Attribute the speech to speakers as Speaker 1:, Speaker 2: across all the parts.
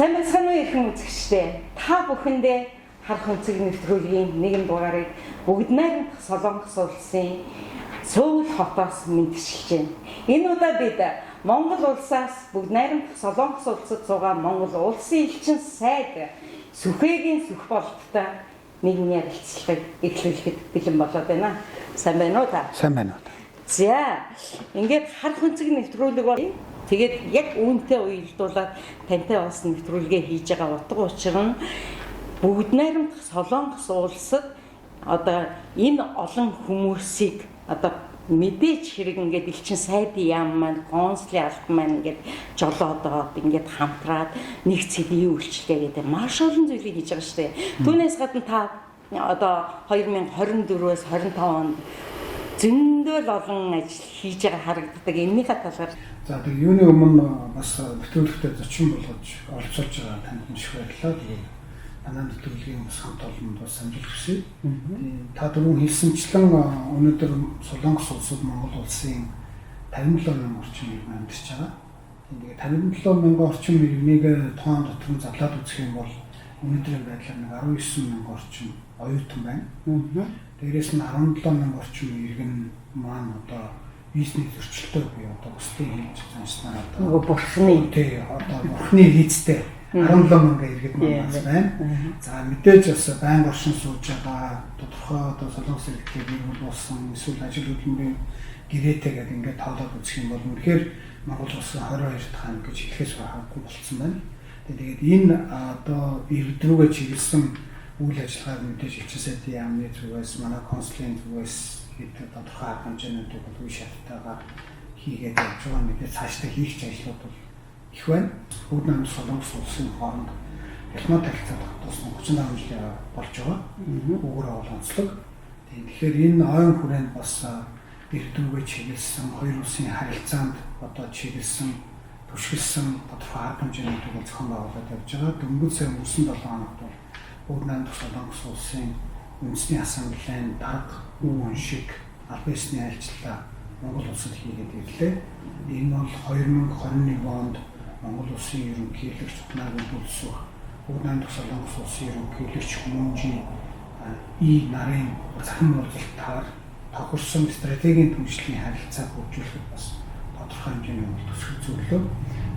Speaker 1: Сайн байцгаана уу ирхэн үзэгчдээ. Та бүхэндээ харах өнцөг нэвтрүүлгийн нэгэн дугаарыг бүгд найрамдах Солонгос улсын Сөүл хотоос мэдчилж байна. Энэ удаа бид Монгол улсаас бүгд найрамдах Солонгос улсад суугаа Монгол улсын элчин сайд Сүхбэгийн Сүх бололттой нэгэн ярилцлагыг эхлүүлэхэд бэлэн болоод байна. Сайн байна уу та?
Speaker 2: Сайн байна уу.
Speaker 1: За, ингээд харах өнцөг нэвтрүүлэг бол тэгээд яг үүнтэй уялдуулаад тантай бас нэвтрүүлгээ хийж байгаа утга учир нь бүгд найрамдах Солонгос улсад одоо энэ олон хүмүүсийг одоо мэдээж хэрэг ингээд элчин сайдын яам маань консулын албан маань ингээд жолоод ингээд хамтраад нэг цэгийн үйлчлэгээ гэдэг маш олон зүйлийг хийж байгаа шүү дээ. Түүнээс гадна та одоо 2024-өөс 25 онд зөндөл олон ажил хийж байгаа харагддаг. Энийхээ талаар
Speaker 2: за тэг юуны өмнө бас нэвтрүүлэгтээ зочин болгож оролцуулж байгаа танд маш их баярлалаа. Тэгээд манай нэвтрүүлгийн бас хамт олонд бас амжилт хүсье. Та түрүүн хэлсэнчлэн өнөөдөр Солонгос улсад Монгол улсын 57 мянган орчим иргэн амьдарч байгаа. Тэгээд 57 мянган орчим иргэнийг тоон дотор нь задлаад үзэх юм бол өнөөдрийн байдлаар нэг 19 мянган орчим оюутан байна. Дээрээс нь 17 мянган орчим иргэн маань одоо бизнес зөрчилтэй буюу одоо өстэй хийж занснаа одоо
Speaker 1: бурхны
Speaker 2: одоо бурхны хийцтэй 17 мянган иргэд маань байна. За мэдээж бас байнга оршин сууж байгаа тодорхой одоо Солонгос иргэдийг нэг болсон эсвэл ажил хөдөлмөрийн гэрээтэй гэдэг ингээд тоолоод үзэх юм бол үнэхээр Монгол улсын 22 дахь анги гэж хэлэхээс байхгүй болцсон байна. Тэгээд энэ одоо иргэд рүүгээ чиглэсэн үйл ажиллагааг мэдээж элчин сайдын яамны зүгээс манай консулын зүгээс гэдэг тодорхой арга хэмжээнүүдийг бол үе шаттайгаар хийгээд явж байгаа. Мэдээж цаашдаа хийх ажлууд бол их байна. Бүгд намайг Солонгос улсын хооронд ялмаа тарихцаад тусна 38 жил болж байгаа. Үүгээр бол онцлог. Тэгэхээр энэ ойн хүрээнд бас ирдүүгээ чиглэсэн хоёр улсын харилцаанд одоо чиглэсэн түшгэлсэн тодорхой арга хэмжээнүүдийг зохион байгуулад явж байгаа. Дөнгөж сая өнгөрсөн 7 хоногт бол бүгд намайг Солонгос улсын үндэсний ассамблеийн дарга үн шиг албан ёсны айлчлалаа Монгол улсад хийгээд ирлээ. Энэ бол 2021 онд Монгол улсын ерөнхийлөгч Ухнагийн төлсөх бүгд намайг Солонгос улсын ерөнхийлөгч Хүмүүнжийн И нарын захин уулзалтаар тохирсон стратегийн түншлэлийн харилцааг хөгжүүлэхэд бас тодорхой хэмжээний төсөв зөвлөө.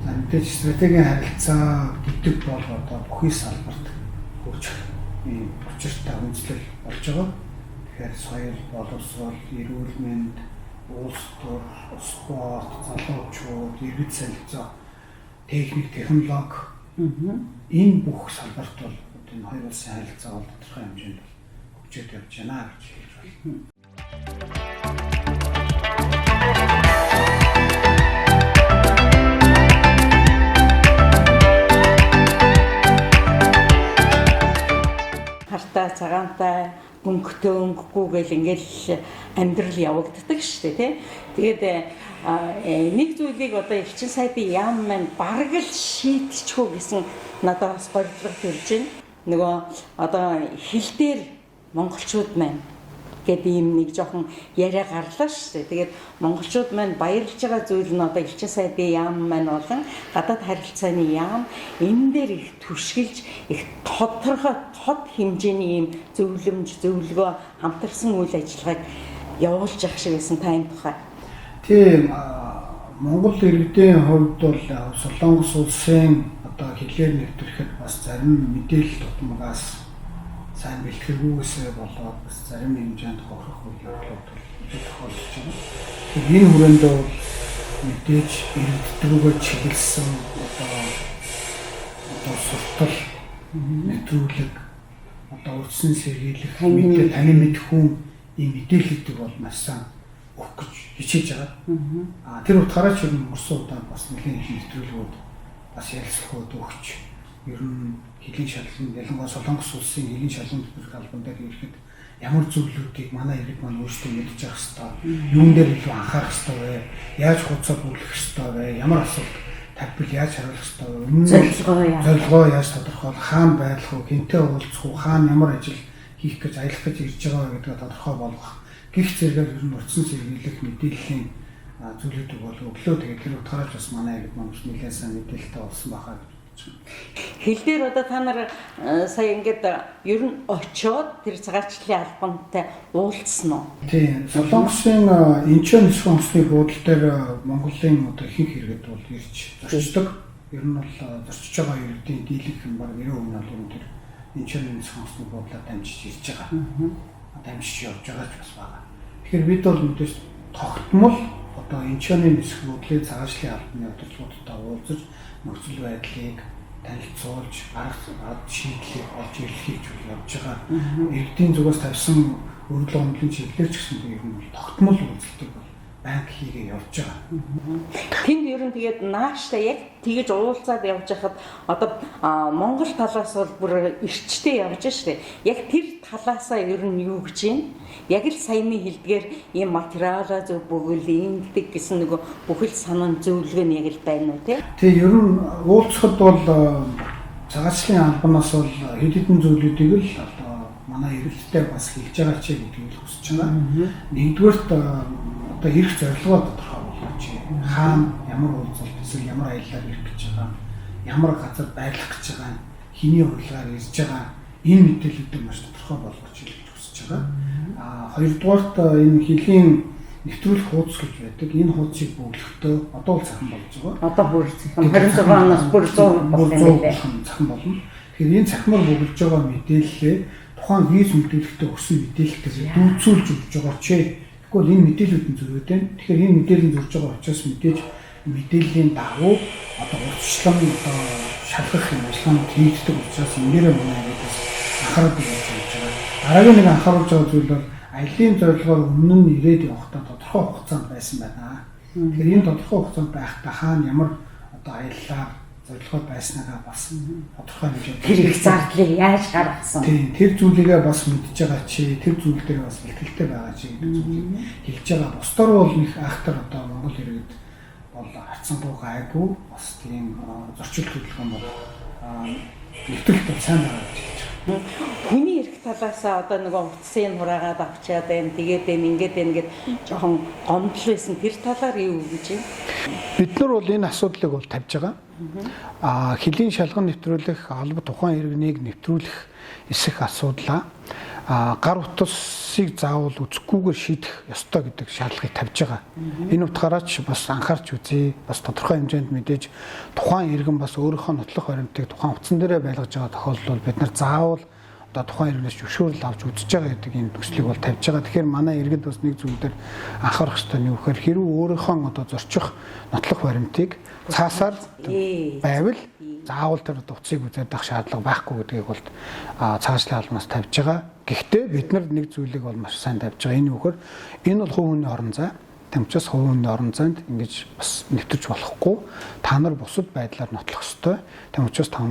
Speaker 2: За мэдээж стратегийн харилцаа гэдэг бол одоо бүхий салбарт хөгжих ийм учиртай үндэслэл болж байгаа. Тэгэхээр соёл, боловсрол, эрүүл мэнд, улс төр, спорт, залуучууд, иргэд солилцоо, техник, технологи энэ бүх салбарт бол энэ хоёр улсын харилцаа бол тодорхой хэмжээнд хөгжөөд явж байна гэж хэлж байна.
Speaker 1: хартаа цагаантай өнгөтэй өнгөгүй гэл ингээл амьдрал явагддаг шүү дээ тий. Тэгээд нэг зүйлийг одоо элчин сайдын яам маань бараг л шийдчихүү гэсэн надад бас бодлого төрж байна. Нөгөө одоо хил дээр монголчууд маань гэдэг ийм нэг жоохон яриа гарлаа шүү дээ. Тэгээд монголчууд маань баярлж байгаа зүйл нь одоо элчин сайдын яам маань болон гадаад харилцааны яам энэ дээр их түшгэлж их тодорхой тод хэмжээний ийм зөвлөмж зөвлөгөө хамтарсан үйл ажиллагааг явуулж явах шиг байсан та энэ тухай.
Speaker 2: Тийм Монгол иргэдийн хувьд бол Солонгос улсын одоо хэлээр нэвтрэхэд бас зарим мэдээлэл тутамгаас сайн бэлтгэргүйгээсээ болоод бас зарим хэмжээнд хохирох үйл явдлууд тохиолдож байна. Энэ хүрээнд бол мэдээж иргэддрүүгээ чиглэсэн одоо суртал нэвтрүүлэг одоо урьдчилан сэргийлэх мэдээ таны мэдэх хүн ийм мэдээллүүдийг бол маш сайн өгөх гэж хичээж байгаа. Тэр утгаараа ч өнгөрсөн удаа бас нэгэн нэвтрүүлгүүд бас ярилцлагууд өгч ер нь хэлийн шалгалт ялангуяа Солонгос улсын хэлийн шалгалт бүрх албан дээр ирэхэд ямар зүйлүүдийг манай иргэд маань өөрсдөө мэдж явах хэрэгтэй, юун дээр илүү анхаарах хэрэгтэй вэ, яаж хуцаа бүрлэх хэрэгтэй вэ, ямар асуудал тавьбал яаж хариулах хэрэгтэй вэ, зорилгоо яаж тодорхойлох, хаана байх вэ, хинтээ уулзах уу, хаана ямар ажил хийх гэж аялах гэж ирж байгаа гэдгээ тодорхой болгох. Гэх зэрэгээр ер нь урьдчилан сэргийлэх мэдээллийн зүйлүүд бол өглөө тэгээд тэр утгаараа бас манай иргэд маань нэлээд сайн мэдээлэлтэй болсон байхаа
Speaker 1: Хил дээр одоо та нар сая ингээд ер нь очиод тэр цагаачлалын албантай уулзсан уу?
Speaker 2: Тийм. Солонгосын Инчон нисхэн усны буудлын дээр Монголын одоо ихэнх иргэд бол ирж зорчдог. Ер нь бол зорчиж байгаа иргэдийн дийлэнх нь баг 90% нь бол энэ тэр Инчон нисхэн усны буудлаар дамжиж ирж байгаа. Дамжиж явж байгаа ч бас байгаа. Тэгэхээр бид бол мэдээж тогтмол одоо Инчоны нисэх буудлын цагаачлалын албаны удирдлагуудтай уулзаж нөхцөл байдлыг танилцуулж арга шийдлийг олж ирэхийг явж байгаа. Иргэдийн зүгээс тавьсан өргөл гомдлын чиглэлч гэсэн юм бол тогтмол үйлчлэлийг бол банк хийгээ явж байгаа.
Speaker 1: Тэнд ер нь тэгээд нааштай яг тэгэж уулзаад явж хахад одоо Монгол талаас бол бүр эрчтэй явж штэ. Яг тэр талаасаа ер нь юу гэж юм? Яг л саяны хэлдгээр ийм материалаа зөв бүгэл ингэдэг гэсэн нөгөө бүхэл санаа зөвлөгөө нь яг л байна уу тий?
Speaker 2: Тэгээ ер нь уулзахад бол цагаачлалын албанаас бол хэд хэдэн зүйлүүдийг л одоо манай иргэдтэй бас хэлж байгаа ч гэдгийг хүсэж байна. Нэгдүгээрт одоо ирэх зорилгоо тодорхой болгож хаана ямар уулзалт эсвэл ямар аяллаар ирэх гэж байгаа, ямар газар байрлах гэж байгаа, хэний урилгаар ирж байгаа энэ мэдээллүүдийг маш тодорхой болгож хэлж хүсэж байгаа. Хоёрдугаарт энэ хилийн нэвтрүүлэх хуудас гэж байдаг. Энэ хуудсыг бүглэхдээ одоо л цахан болж байгаа.
Speaker 1: Одоо бүр 26 оноос бүр 100%
Speaker 2: цахан болно. Тэгэхээр энэ цахимаар бүглэж байгаа мэдээллээ тухайн виз мэдээлэлтэй өгсөн мэдээлэлтэй дүүцүүлж өгч байгаа ч тэгвэл энэ мэдээлүүд нь зөрөөд байна. Тэгэхээр энэ мэдээлэл зөрж байгаа учраас мэдээж мэдээллийн дагуу одоо урьдчилан одоо шалгах юм ажиллагаанд хийгддэг учраас энээрээ манай нэгээс анхаарал тавьж байгаа. Дараагийн нэг анхааруулж байгаа зүйл бол аялын зорилгоор өмнө нь ирээд явахдаа тодорхой хугацаанд байсан байна. Тэгэхээр энэ тодорхой хугацаанд байхдаа хаана ямар одоо аяллаар зорилгоор байснаагаа бас тодорхой хэмжээнд
Speaker 1: тэр их зардлыг яаж гаргасан?
Speaker 2: Тийм, тэр зүйлийгээ бас мэдж байгаа чи, тэр зүйл дээр бас ихтэй байгаа чи гэдэг зүйлийг хэлж байгаа. Бусдаар бол их айхтар одоо Монгол иргэд бол хацсангүй гайгүй бас тийм зорчил хөдөлгөөн бол нэвтрүүлэлт сайн байгаа гэж хэлж байгаа.
Speaker 1: Хүний эрх талаасаа одоо нөгөө утсын хураагаад авчаад байна, тэгээд байна, ингээд байна гэд жоохон гомдол байсан. Тэр талаар юу гэж юм?
Speaker 2: Бид нар бол энэ асуудлыг бол тавьж байгаа. Хилийн шалган нэвтрүүлэх, алба тухайн иргэнийг нэвтрүүлэх эсэх асуудлаа гар утсыг заавал үзэхгүйгээр шийдэх ёстой гэдэг шаардлагыг тавьж байгаа. Энэ утгаараач бас анхаарч үзье. Бас тодорхой хэмжээнд мэдээж тухайн иргэн бас өөрийнхөө нотлох баримтыг тухайн утсан дээрээ байлгаж байгаа тохиолдолд бид нар заавал одоо тухайн иргэнээс зөвшөөрөл авч үзэж байгаа гэдэг энэ төслийг бол тавьж байгаа. Тэгэхээр манай иргэд бас нэг зүйл дээр анхаарах ёстой нь юу гэхээр хэрвээ өөрийнхөө одоо зорчих нотлох баримтыг цаасаар байвал заавал тэр утсыг үзээд авах шаардлага байхгүй гэдгийг бол цагаачлалын албанаас тавьж байгаа. Гэхдээ бид нар нэг зүйлийг бол маш сайн тавьж байгаа. Энэ үгээр энэ бол хувь хүний орон зай. Тэм учраас хувь хүний орон зайд ингэж бас нэвтэрч болохгүй. Та нар бусад байдлаар нотлох ёстой. Тэм учраас та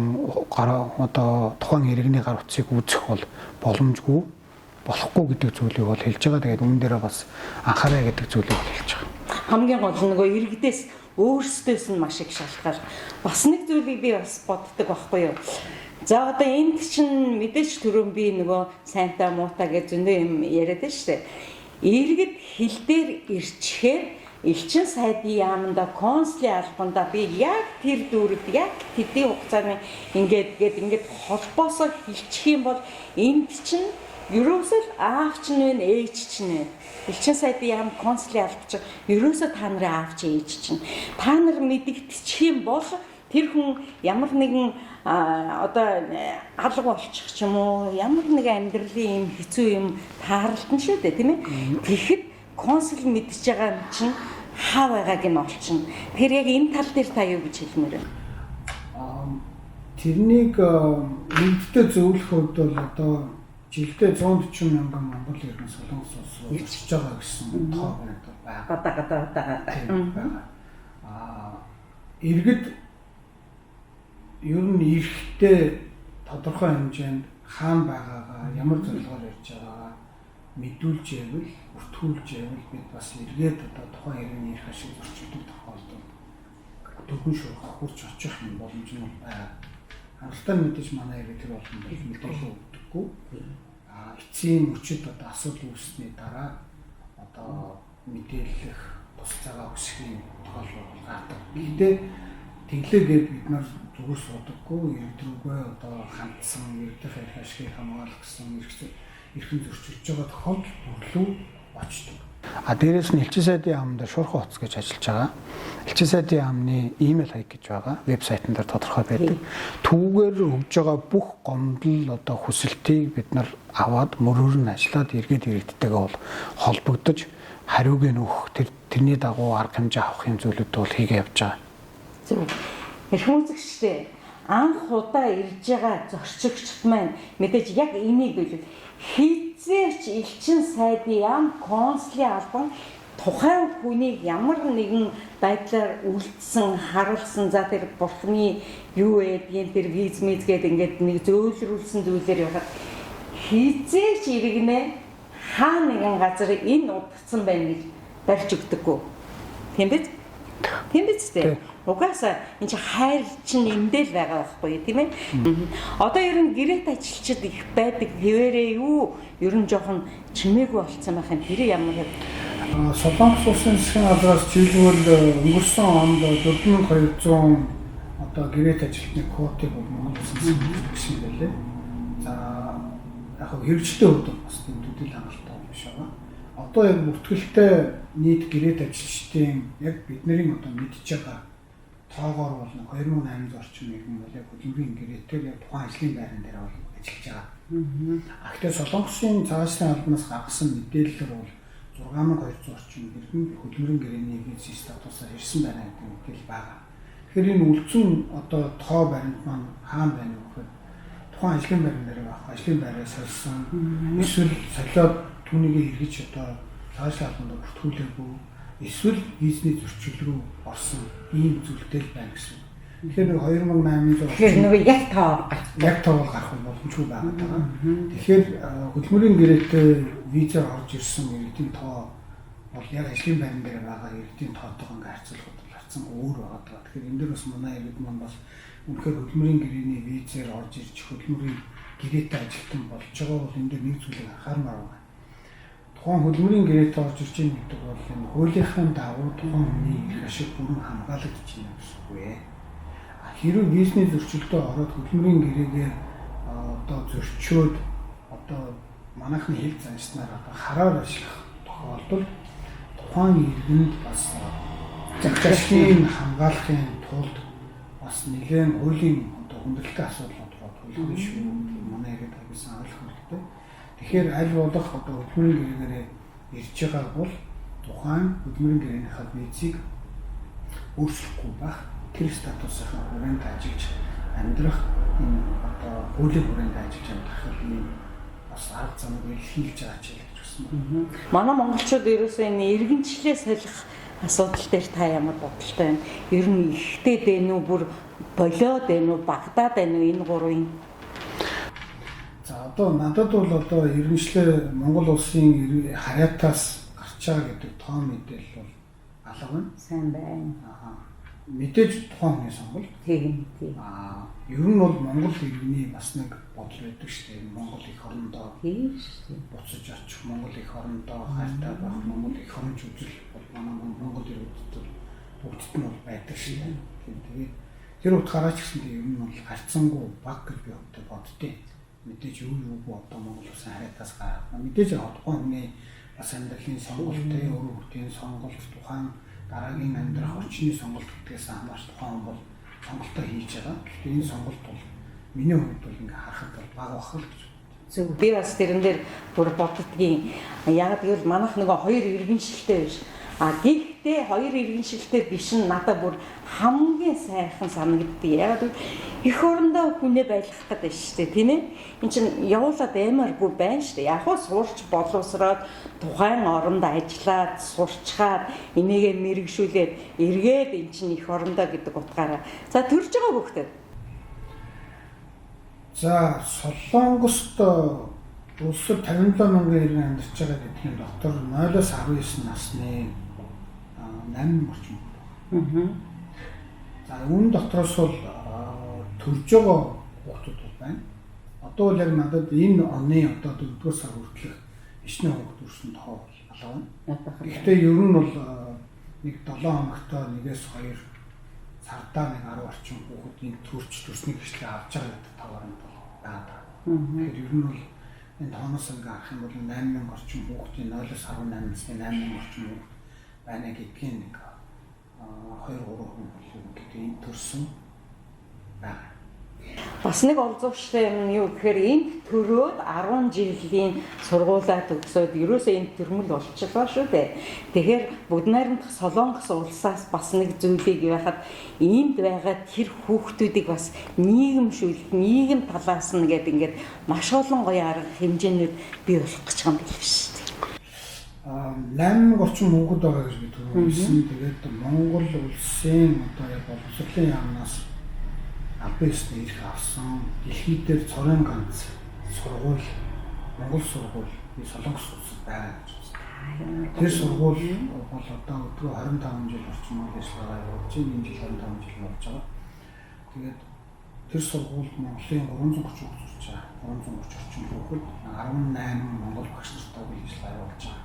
Speaker 2: одоо тухайн иргэний гар утсыг үзэх бол боломжгүй болохгүй гэдэг зүйлийг бол хэлж байгаа. Тэгээд үүн дээрээ бас анхаарай гэдэг зүйлийг бол хэлж байгаа.
Speaker 1: Хамгийн гол нь нөгөө иргэдээс өөрсдөөс нь маш их шалтгаал. Бас нэг зүйлийг би бас боддог байхгүй юу? За одоо энд чинь мэдээж түрүүн би нөгөө сайнтаа муута гэж зөндөө юм яриад байна шүү дээ. Иргэд хил дээр ирчихээр элчин сайдын яаманда консулын албанда би яг тэр дүүрэгт яг тэдний хугацааны ингээд холбоосоо хилчих юм бол энд чинь ерөөсөө аав чинь вэ ээж чинь вэ? Элчин сайдын яам консулын алба чинь ерөөсөө та нарын аав чи ээж чинь. Та нар мэдэгдчих юм бол тэр хүн ямар нэгэн одоо алга болчих ч юм уу ямар нэгэн амьдралын юм хэцүү юм таарлтан шүү дээ тийм ээ. Тэгэхэд консул мэдчихэж байгаа юм чинь хаа байгааг нь олчихно. Тэгэхээр яг энэ тал дээр та юу гэж хэлмээр вэ?
Speaker 2: Тэрнийг нэгдтэй зөвлөх хувьд бол одоо жилдээ 140 мянган монгол иргэн солонгос улс ирж байгаа гэсэн тоо байна. Гадаа. Иргэд ер нь ирэхдээ тодорхой хэмжээнд хаана байгаагаа, ямар зорилгоор ирж байгаагаа мэдүүлж байвал, өртгүүлж байвал бид бас эргээд одоо тухайн иргэний ирэх ашиг зорчигдох тохиолдолд дөрвөн шуурга хурж очих юм боломж нь байна. Хангалттай мэдээж манай иргэд тэр болгонд мэдээлэл өгдөггүй. Эцсийн мөчид одоо асуудал үүссэний дараа одоо мэдээлэх тус цагаа өсөхийн тохиолдол гардаг. Гэхдээ Тэглээгээд бид нар зүгээр суудаггүй, иргэдрүүгээ одоо хандсан, иргэдийн хайр ашгийг хамгаалах гэсэн эрхэм зөрчилж байгаа тохиолдол бүрлүү очдог. Дээрээс нь элчин сайдын яамд шуурхай утас гэж ажиллаж байгаа. Элчин сайдын яамны email хаяг гэж байгаа. Вебсайтн дээр тодорхой байдаг. Түүгээр өгж байгаа бүх гомдол одоо хүсэлтийг бид нар аваад мөрөөр нь ажиллаад эргээд иргэдтэйгээ бол холбогдож хариуг нь өгөх тэрний дагуу арга хэмжээ авах юм зүйлүүд бол хийгээ явж байгаа.
Speaker 1: Зөв. Эрхэм үзэгчдээ анх удаа ирж байгаа зорчигчд маань мэдээж яг энийг билүү. Хизээч элчин сайдын яам консулын албан тухайн хүнийг ямар нэгэн байдлаар үлдсэн, харуулсан за тэр бурхны юу гэдгийг тэр виз гэдэг ингээд нэг зөөлрүүлсэн зүйлээр явахад хизээч иргэнэ хаа нэгэн газар энэ удацсан байна гэж барьж өгдөггүй. Тийм биз? Тийм биз дээ. Угаасаа энэ чи хайр чинь эндэл байгаа байхгүй тийм ээ. Одоо ер нь гэрээт ажилчид их байдаг хэвээрээ юу? Ер нь жоохон чимээгүй болцсон байх юм. Тэр ямар вэ?
Speaker 2: Солонгос улсын засгийн газраас жишээлбэл өнгөрсөн онд 4200 одоо гэрээт ажилтны квотыг Монгол улсын гэсэн байлээ. За яг хэрэгжтэй хөдөө бас төдийл хангалттай биш байгаа. Одоо яг бүртгэлтэй нийт гэрээт ажилчдын яг бидний одоо мэдж байгаа тоогоор бол 2800 орчим иргэн бол яг хөдөлмөрийн гэрээтэй яг тухайн ажлын байран дээр бол ажиллаж байгаа. Гэхдээ Солонгосын цаашдын албанаас гаргасан мэдээлэлээр бол 6200 орчим иргэн хөдөлмөрийн гэрээний виз статусаар ирсэн байна гэдэг мэдээлэл байгаа. Тэгэхээр энэ үлдсэн одоо тоо баримт маань хаана байна вэ гэхээр тухайн ажлын байран дээр байх. Ажлын байраа сольсон эсвэл солиод түүнийг эргэж одоо цаашдын албанд бүртгүүлээгүй эсвэл визний зөрчил рүү орсон ийм зүйлтэй л байна гэсэн. Тэгэхээр 2800
Speaker 1: тэгэхээр нөгөө яг тоо
Speaker 2: гарах боломжгүй байгаа даа. Тэгэхээр хөдөлмөрийн гэрээтэй визээр орж ирсэн иргэдийн тоо бол яг ажлын байран дээр байгаа иргэдийн тоотойгоо ингээ харьцуулахад бол харьцан өөр байгаа даа. Тэгэхээр энэ дээр бас манай иргэд маань бас үнэхээр хөдөлмөрийн гэрээний визээр орж ирж хөдөлмөрийн гэрээтэй ажилтан болж байгаа бол энэ дээр нэг зүйлийг анхаармаар байна. Тухайн хөдөлмөрийн гэрээтэй орж ирж байгаа гэдэг бол энэ хуулийнхаа дагуу тухайн хүний эрх ашиг бүрэн хамгаалагдаж байна гэсэн үг ээ. Хэрвээ визний зөрчилдөө ороод хөдөлмөрийн гэрээгээр одоо зөрчөөд одоо манайхны хэл заншнаар одоо хараар ажиллах тохиолдолд тухайн иргэнд бас захиалгын хамгаалахын тулд бас нэгэн хуулийн одоо хүндрэлтэй асуудлууд тулгарна шүү. Манай иргэд гэсэн ойлгомжтой. Тэгэхээр аль болох одоо хөдөлмөрийн гэрээгээр ирж байгаа бол тухайн хөдөлмөрийн гэрээнийхээ визийг өөрчлөхгүй байх, тэр статусынхаа хүрээнд ажиллаж амьдрах энэ одоо хуулийн хүрээнд ажиллаж амьдрах юм бас арга замыг хийж байгаа ч гэж байна.
Speaker 1: Манай монголчууд ерөөсөө энэ иргэншлээ солих асуудал дээр та ямар бодолтой байна? Ер нь ихтэй дээ нү бүр болоод дээ нү багтаад дээ нү энэ гурвын.
Speaker 2: За одоо надад бол одоо иргэншлээ Монгол улсын харьяатаас гарч байгаа гэдэг тоо мэдээлэл бол алга байна.
Speaker 1: Сайн байна.
Speaker 2: Мэдээж тухайн хүний сонголт.
Speaker 1: Тийм.
Speaker 2: Ер нь бол Монгол иргэний бас нэг бодол байдаг шүү дээ. Монгол их орондоо буцаж очих, Монгол их орондоо хайртай байх, Монгол их оронч үзэл бол манай Монгол иргэдэд бүгдд нь бол байдаг шүү дээ. Тэгээд тэр утгаараа ч гэсэн ер нь бол харьцангуй баг гэж би боддیں۔ Мэдээж юу одоо Монгол улсын харьяатаас гарах. Мэдээж тухайн хүний бас амьдралын сонголттой, өөр хүүхдийн сонголт, тухайн дараагийн амьдрах орчны сонголт гэдгээс хамаарч тухайн бол сонголтоо хийж байгаа. Гэхдээ энэ сонголт бол миний хувьд бол ингээ харахад бол бага бах л гэж байна.
Speaker 1: Зөв би бас тэрэн дээр бүр боддгийн. Яг гэвэл манайх нөгөө хоёр иргэншилтэй биш. Гэхдээ хоёр иргэншилтэй биш нь надад бүр хамгийн сайхан санагддаг. Яг л их орондоо хүнээ байлгах гэдэг шүү дээ, тийм ээ. Энд чинь явуулаад аймааргүй байна шүү дээ. Яг уу суурч боловсроод тухайн оронд ажиллаад сурчгаад энийгээ мэрэгшүүлээд эргээд эн чинь их орондоо гэдэг утгаараа. За төрж байгаа хүүхдэд.
Speaker 2: За Солонгост улсад 57 мянган иргэн амьдарч байгаа гэдгийг доктор 0-19 насны 8 орчим. За үүн дотроос бол төрж байгаа хүүхдүүд байна. Одоо л яг надад энэ оны одоо 4-р сар хүртэлх ичнэ хүүхд төрсөн тоо алга байна. Гэхдээ ер нь бол нэг 7 хоногтой 1-2 цагдаа нэг 10 орчим хүүхдийн төрсний гэрчлээ авч байгаа гэдэг таваарнд байгаа. Тэгэхээр ер нь бол энэ тооноос ингээ харах юм бол 8000 орчим хүүхдийн 0-18 насны 8000 орчим хүүхд байна гэдгийг нэг 2-3 хүн гэдэг энэ төрсөн байна.
Speaker 1: Бас нэг олзууштай юм юу гэхээр энэ төрөөд 10 жилийн сургуулаа төгсөөд ерөөсөө энэ төрмөл болчихлоо шүү дээ. Тэгэхээр Бүгд найрамдах Солонгос улсаас бас нэг зүйлийг яхад энд байгаа тэр хүүхдүүдийг бас нийгэмшүүлэх, нийгэм талаас нь гэдэг ингээд маш олон гоё арга хэмжээнүүд бий болох гэж байгаа юм биш шүү дээ.
Speaker 2: 8 орчим хүүхэд байгаа гэж би түрүүсэн. Тэгээд Монгол улсын одоо яг боловсролын яамнаас апэстэй ирэх авсан дэлхийд дээр цорын ганц сургууль Монгол сургууль би Солонгос улсад байгаа гэж байна. Тэр сургууль бол одоо өдгөө 25 жил орчим ажиллагаа явуулж байна. Энэ жил 25 жил болж байгаа. Тэгээд тэр сургуульд Монголын 330 хүүхэд сурч байгаа. 330 орчим хүүхэд 18 монгол багш нартай ажиллагаа явуулж байгаа.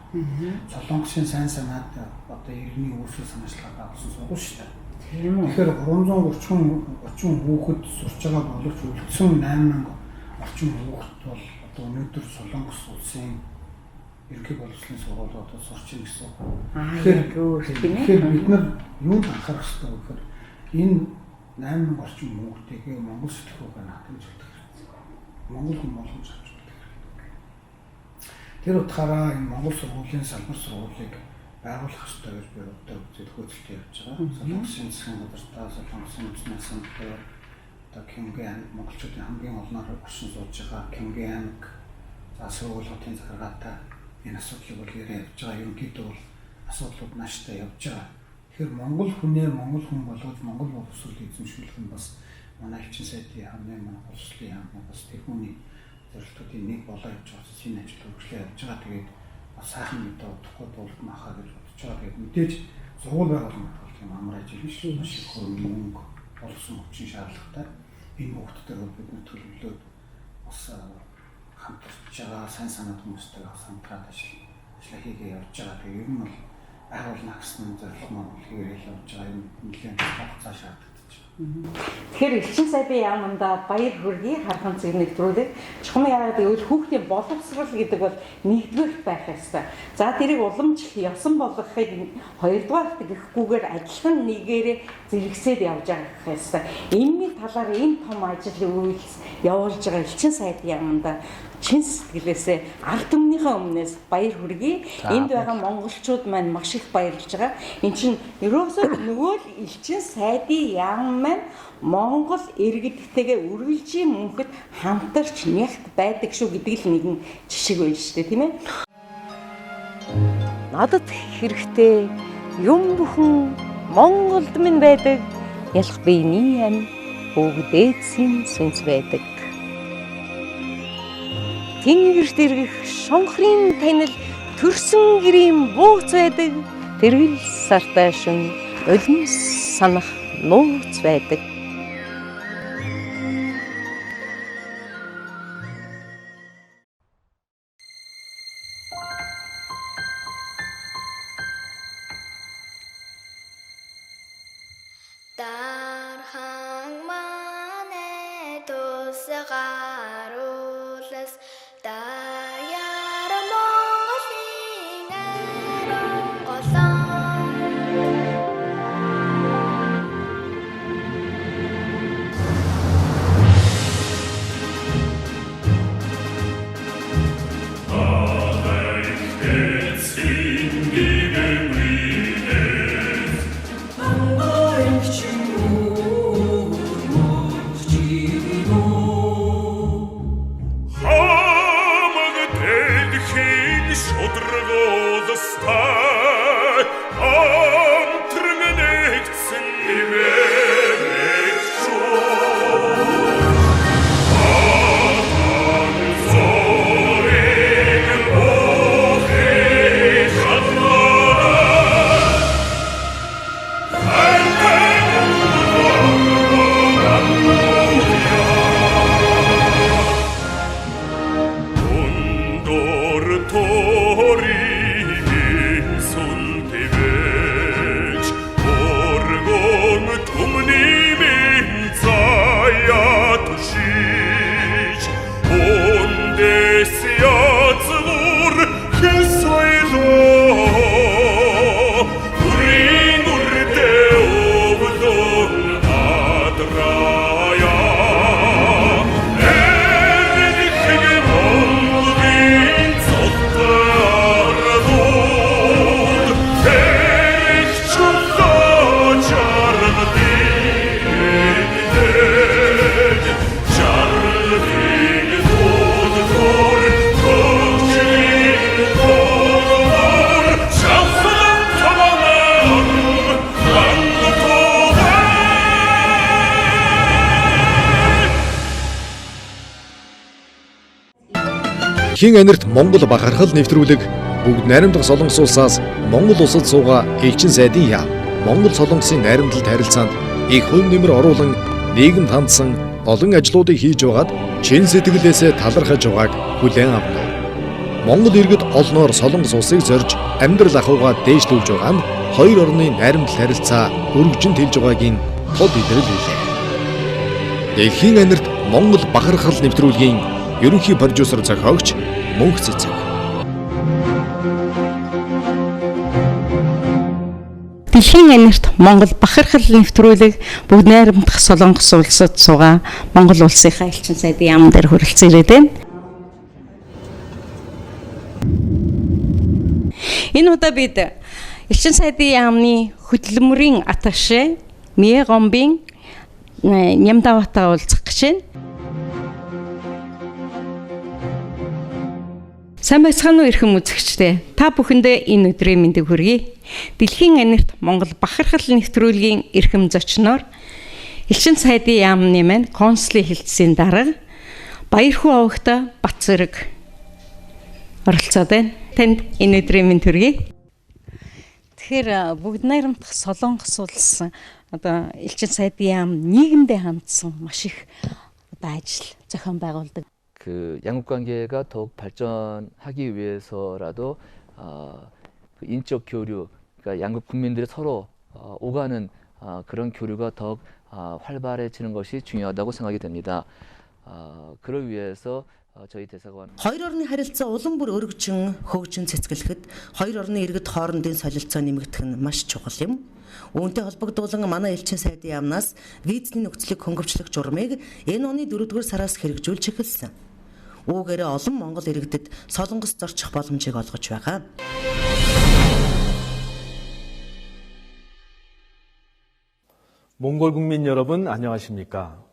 Speaker 2: Солонгосын сайн санаад одоо иргэний өөрсдөө санаачлага авсан сургууль шүү дээ. Тэгэхээр 330 хүүхэд сурч байгаа боловч үлдсэн 8000 орчим хүүхэд бол одоо өнөөдөр Солонгос улсын ерөнхий боловсролын сургуулиудад сурч ийн гэсэн. Тэгэхээр бид нар юунд анхаарах хэрэгтэй вэ гэхээр энэ 8000 орчим хүүхдийг Монгол сэтгэхүйгээр хатгаж өгөх хэрэгтэй. Монгол хүн болгож авч өгөх хэрэгтэй. Тэр утгаараа энэ Монгол сургуулийн салбар сургуулийг байгуулах хэрэгтэй гэж би одоо үзээд хөөцөлтөй явж байгаа. Солонгосын засгийн газартаа Солонгосын үндэсний санхүү одоо Кимгэн монголчуудын хамгийн олноор оршин сууж байгаа Кимгэн за сургуулийн захиргаатай энэ асуудлыг бол яриа явж байгаа. Ерөнхийдөө бол асуудлууд нааштай явж байгаа. Тэгэхээр Монгол хүнээ Монгол хүн болгож Монгол боловсролыг эзэмшүүлэх нь бас манай элчин сайдын хамгийн манай боловсролын яамны бас тэр хүний зорилтуудын нэг болоо явж байгаа. Шинэ ажил хөгжлөө явж байгаа. Тэгээд сайхан мэдээ удахгүй дуулах хаа гэж бодож байгаа. Тэгээд мэдээж сургууль байгуулах бол тийм амар ажил биш. Маш их хөрөнгө болсон хүчин шаардлагатай. Энэ хүүхдүүдээр бид нар төлөвлөөд бас хамтарч байгаа сайн санаад хүмүүстэй хамтраад ажиллаа хийгээ явж байгаа. Тэгээд ер нь бол байгуулна гэсэн зорилго маань хийгээл явж байгаа юм нэлээд хугацаа шаарддаг.
Speaker 1: Тэгэхээр элчин сайдын яамнда баяр хүргэе хархан цэг нэвтрүүлэг чухам яагаад гэвэл хүүхдийн боловсрол гэдэг бол нэгдүгээр байх ёстой. За тэрийг уламжлах, ёсон болгохыг хоёрдугаар гэхгүйгээр адилхан нэгээрээ зэрэгсээд явж байгаа ёстой. Энэний талаар энэ том ажил үйлс явуулж байгаа элчин сайдын яамнда чин сэтгэлээсээ ард түмнийхээ өмнөөс баяр хүргэе. Энд байгаа монголчууд маань маш их баярлж байгаа. Энд чинь ерөөсөө нөгөө л элчин сайдын яам маань Монгол иргэдтэйгээ үргэлжийн мөнхөд хамтарч нягт байдаг шүү гэдэг л нэгэн жишг байна шүү дээ, тийм ээ. Надад хэрэгтэй юм бүхэн Монголд минь байдаг. Ялах биений ам бүгдээдсийн сүнс байдаг. Тэнгэрт иргэх шонхрын танил төрсөн гэрийн бууц байдаг. Тэргэл сартай шүн улмс санах нууц байдаг.
Speaker 3: Дархан манэ тусгаруулас даяар Монголын арон голон
Speaker 4: Дэлхийн анирт Монгол бахархал нэвтрүүлэг бүгд найрамдах Солонгос улсаас Монгол улсад суугаа элчин сайдын яам. Монгол Солонгосын найрамдалт харилцаанд их хувь нэмэр оруулан нийгэмд хандсан олон ажлуудыг хийж байгаад чин сэтгэлээсээ талархаж байгааг хүлээн авна. Монгол иргэд олноор Солонгос улсыг зорж амьдрал ахуйгаа дээшлүүлж байгаа нь хоёр орны найрамдал харилцаа өргөжинд хэлж байгаагийн тод илрэл хэлээ. Дэлхийн анирт Монгол бахархал нэвтрүүлгийн ерөнхий продюсер зохиогч Мөнх Цэцэг.
Speaker 1: Дэлхийн анирт Монгол бахархал нэвтрүүлэг бүгд найрамдах Солонгос улсад суугаа Монгол улсынхаа элчин сайдын яам дээр хүрэлцэн ирээд байна. Энэ удаа бид элчин сайдын яамны хөтөлмөрийн аташе Мие Гомбын Нямдаватаа уулзах гэж байна. Сайн байцгаана уу эрхэм үзэгчдээ. Та бүхэндээ энэ өдрийн мэндийг хүргэе. Дэлхийн анирт Монгол бахархал нэвтрүүлгийн эрхэм зочноор элчин сайдын яамны маань консулын хэлтсийн дарга Баярхүү овогтой Батцэрэг оролцоод байна. Танд энэ өдрийн мэнд хүргэе. Тэгэхээр бүгд найрамдах Солонгос улс одоо элчин сайдын яам нийгэмдээ хандсан маш их одоо ажил зохион байгуулдаг.
Speaker 5: 그 양국 관계가 더욱 발전하기 위해서라도 그 인적 교류, 그러니까 양국 국민들이 서로 오가는 그런 교류가 더욱 활발해지는 것이 중요하다고 생각이 됩니다. 그를 위해서 저희 대사관
Speaker 6: хоёр орны харилцаа улам бүр өргөжин хөгжин цэцгэлэхэд хоёр орны иргэд хоорондын солилцоо нэмэгдэх нь маш чухал юм. Үүнтэй холбогдуулан манай элчин сайдын яамнаас визний нөхцөлийг хөнгөвчлөх журмыг энэ оны 4-р сараас хэрэгжүүлж эхэлсэн. Үүгээрээ олон монгол иргэдэд Солонгост орчих боломжийг олгож байгаа.
Speaker 7: 몽골 국민 여러분 안녕하십니까?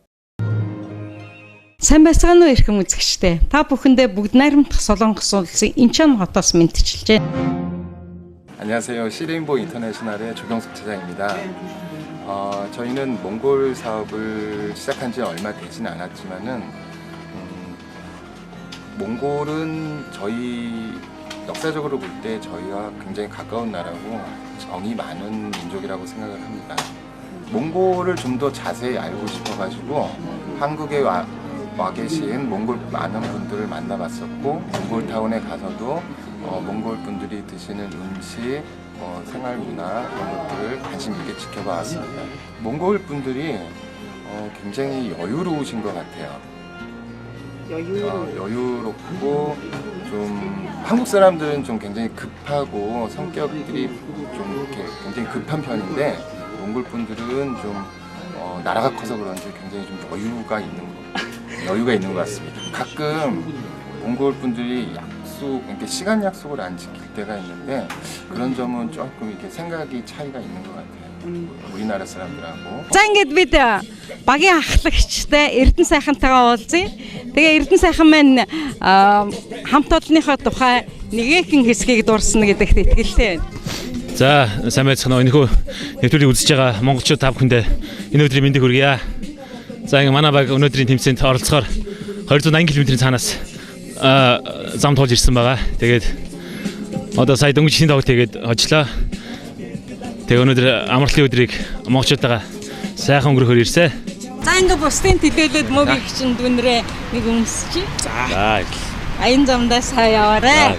Speaker 1: Сайн байцгаана уу эрхэм үзэгчдээ. Та бүхэндээ бүгд найрамдах Солонгос улсын 인천 хотоос мэдчилжээ.
Speaker 8: 안녕하세요. 시레인보 인터내셔널의 조경숙 지사입니다. 저희는 몽골 사업을 시작한 지 얼마 되진 않았지만은 몽골은 저희 역사적으로 볼 때 저희와 굉장히 가까운 나라고 정이 많은 민족이라고 생각을 합니다. 몽골을 좀 더 자세히 알고 싶어가지고 한국에 와 계신 몽골 많은 분들을 만나봤었고 몽골타운에 가서도 몽골 분들이 드시는 음식, 생활 문화 이런 것들을 관심 있게 지켜봐왔습니다. 몽골 분들이 굉장히 여유로우신 것 같아요. 여유롭고 좀 한국 사람들은 좀 굉장히 급하고 성격들이 좀 이렇게 굉장히 급한 편인데 몽골 분들은 좀 나라가 커서 그런지 굉장히 좀 여유가 있는 것 같습니다. 가끔 몽골 분들이 이렇게 시간 약속을 안 지킬 때가 있는데 그런 점은 조금 이렇게 생각이 차이가 있는 것 같아요. 우리나라 사람들하고.
Speaker 1: За ингээд бид багийн ахлагчтай Эрдэнэ сайхантайгаа уулзъя. Тэгээ Эрдэнэ сайхан маань хамт олонныхоо тухай нэгэн хэсгийг дурсна гэдэгт итгэлтэй байна.
Speaker 9: За сайн байцгаана уу. Энэхүү нэвтрүүлгийг үзэж байгаа монголчууд та бүхэндээ энэ өдрийн мэндийг хүргье. За ингээ манай баг өнөөдрийн тэмцээнд оролцохоор 280 км-ийн цаанаас зам тоолж ирсэн байгаа. Тэгээд одоо сая дөнгөж шинэ тоглолт хийгээд очлоо. Тэгээ өнөөдөр амралтын өдрийг монголчуудаа сайхан өнгөрөхөөр ирсэн.
Speaker 1: За ингээ бусдын төлөөлөд мөгийг чинь дүнрээ нэг өмсчи.
Speaker 9: За.
Speaker 1: Энэ замдаа сайн яваарай.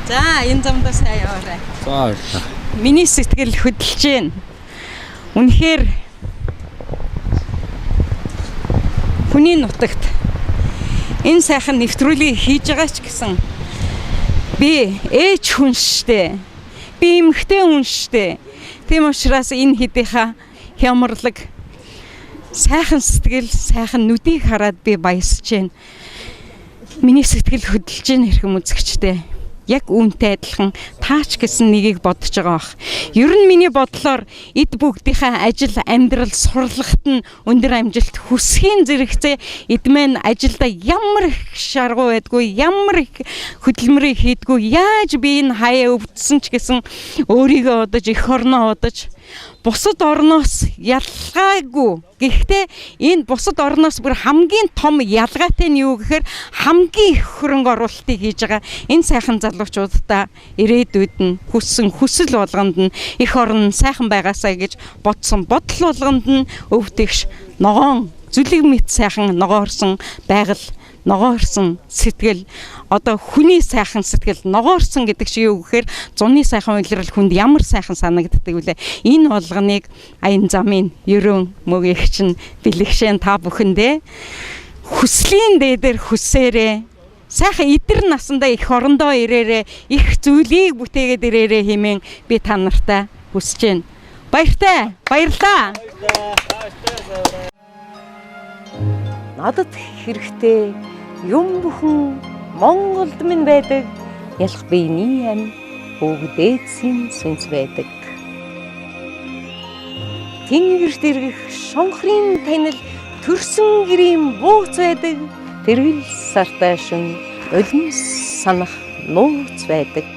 Speaker 1: За энэ замдаа сайн яваарай.
Speaker 9: За.
Speaker 1: Миний сэтгэл хөдөлж байна. Үнэхээр хүний нутагт энэ сайхан нэвтрүүлгийг хийж байгаа ч гэсэн би ээж хүн штэ. Би эмэгтэй хүн штэ. Тийм учраас энэ хэдийнхаа хямрлаг сайхан сэтгэл, сайхан нүдийг хараад би баясаж байна. Миний сэтгэл хөдөлж байна хэрхэн үзэгчтэй. Яг үүнтэй адилхан таач гэсэн нэгийг бодож байгаа бах. Ер нь миний бодлоор эд бүгдийнхээ ажил, амьдрал, сурлагт нь өндөр амжилт хүсхийн зэрэгцээ эд маань ажилдаа ямар их шаргуу байдгүй, ямар их хөдөлмөрийг хийдгүй, яаж би энэ хаяа өвдсөн ч гэсэн өөрийгөө удаж, эх орноо удаж бусад орноос ялгаагүй. Гэхдээ энэ бусад орноос бүр хамгийн том ялгаатай нь юу гэхээр хамгийн их хөрөнгө оруулалтыг хийж байгаа энэ сайхан залуучуудаа ирээдүйд нь хүссэн хүсэл болгонд нь эх орн сайхан байгаасаа гэж бодсон бодол болгонд нь өвдөгш ногоон зүлэг мэт сайхан ногоорсон байгаль, ногоорсон сэтгэл, одоо хүний сайхан сэтгэл ногоорсон гэдэг шиг юу гэхээр зуны сайхан үйлрэл хүнд ямар сайхан санагддаг вүлээ. Энэ болгоныг аян замын ерөн мөгөгч нь бэлэгшэн та бүхэндээ хүслийн дээдэр хүсээрээ сайхан идэр насандаа их орондоо ирээрээ их зүйлийг бүтээгээд ирээрээ хэмээн би та нартай хүсэж байна. Баяртай. Баярлаа. Надад хэрэгтэй юм бүхэн Монголд минь байдаг. Ялах биений ам бүгдээдсийн сүнс байдаг. Тэнгэрт иргэх шонхрын танил төрсөн гэрийн бууц байдаг. Тэргэл сартай шүн өлөн санах нууц байдаг.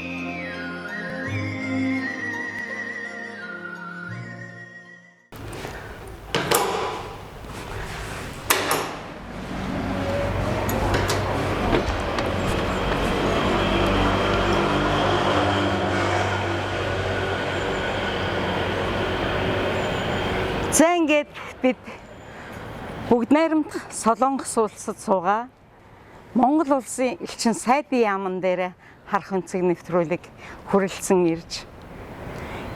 Speaker 1: За ингээд бид бүгд найрамдах Солонгос улсад суугаа Монгол улсын элчин сайдын яамн дээр харах өнцөг нэвтрүүлэг хүрэлцэн ирж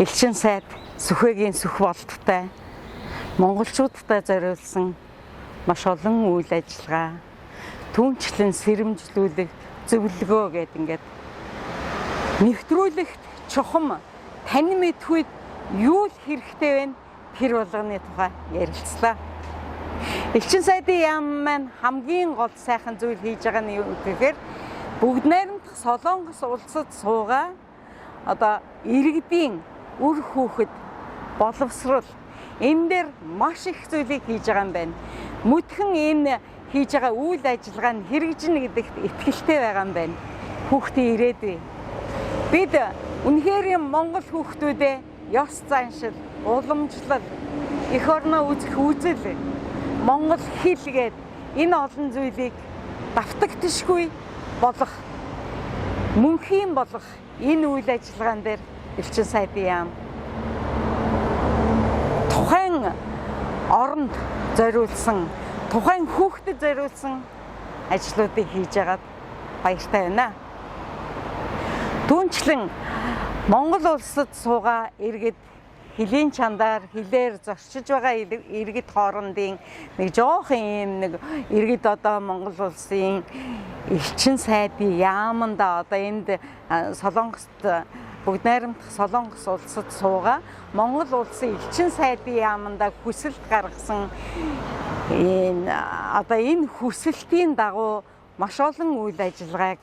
Speaker 1: элчин сайд сүхвэгийн сүх болттой монголчуудтай зориулсан маш олон үйл ажиллагаа түүнчлэн сэрэмжлүүлэх зөвлөгөө гэдэг ингээд нэвтрүүлэгт чухам тань мэдхүйд юу л хэрэгтэй вэ? Тэр болгоны тухай ярилцлаа. Элчин сайдын яам маань хамгийн гол сайхан зүйл хийж байгаа нь юу гэхээр бүгд найрамдах Солонгос улсад суугаа одоо иргэдийн үр хүүхэд боловсрол энэ дээр маш их зүйлийг хийж байгаа юм байна. Мөдхөн энэ хийж байгаа үйл ажиллагаа нь хэрэгжинэ гэдэгт итгэлтэй байгаа юм байна. Хүүхдийн ирээдүй. Бид үнэхээр Монгол хүүхдүүдээ ёс заншил, уламжлал, эх орноо үзэх үзэл, Монгол хэл гээд энэ олон зүйлийг давтагдшгүй болох, мөнхийн болох энэ үйл ажиллагаан дээр элчин сайдын яам тухайн оронд зориулсан, тухайн хүүхдэд зориулсан ажлуудыг хийж байгаад баяртай байна. Түүнчлэн Монгол улсад суугаа иргэд хилийн чандаар хилээр зорчиж байгаа иргэд хоорондын нэг жоохон юм нэг иргэд одоо Монгол улсын элчин сайдын яаманда одоо энд Солонгост бүгд найрамдах Солонгос улсад суугаа Монгол улсын элчин сайдын яаманда хүсэлт гаргасан энэ хүсэлтийн дагуу маш олон үйл ажиллагааг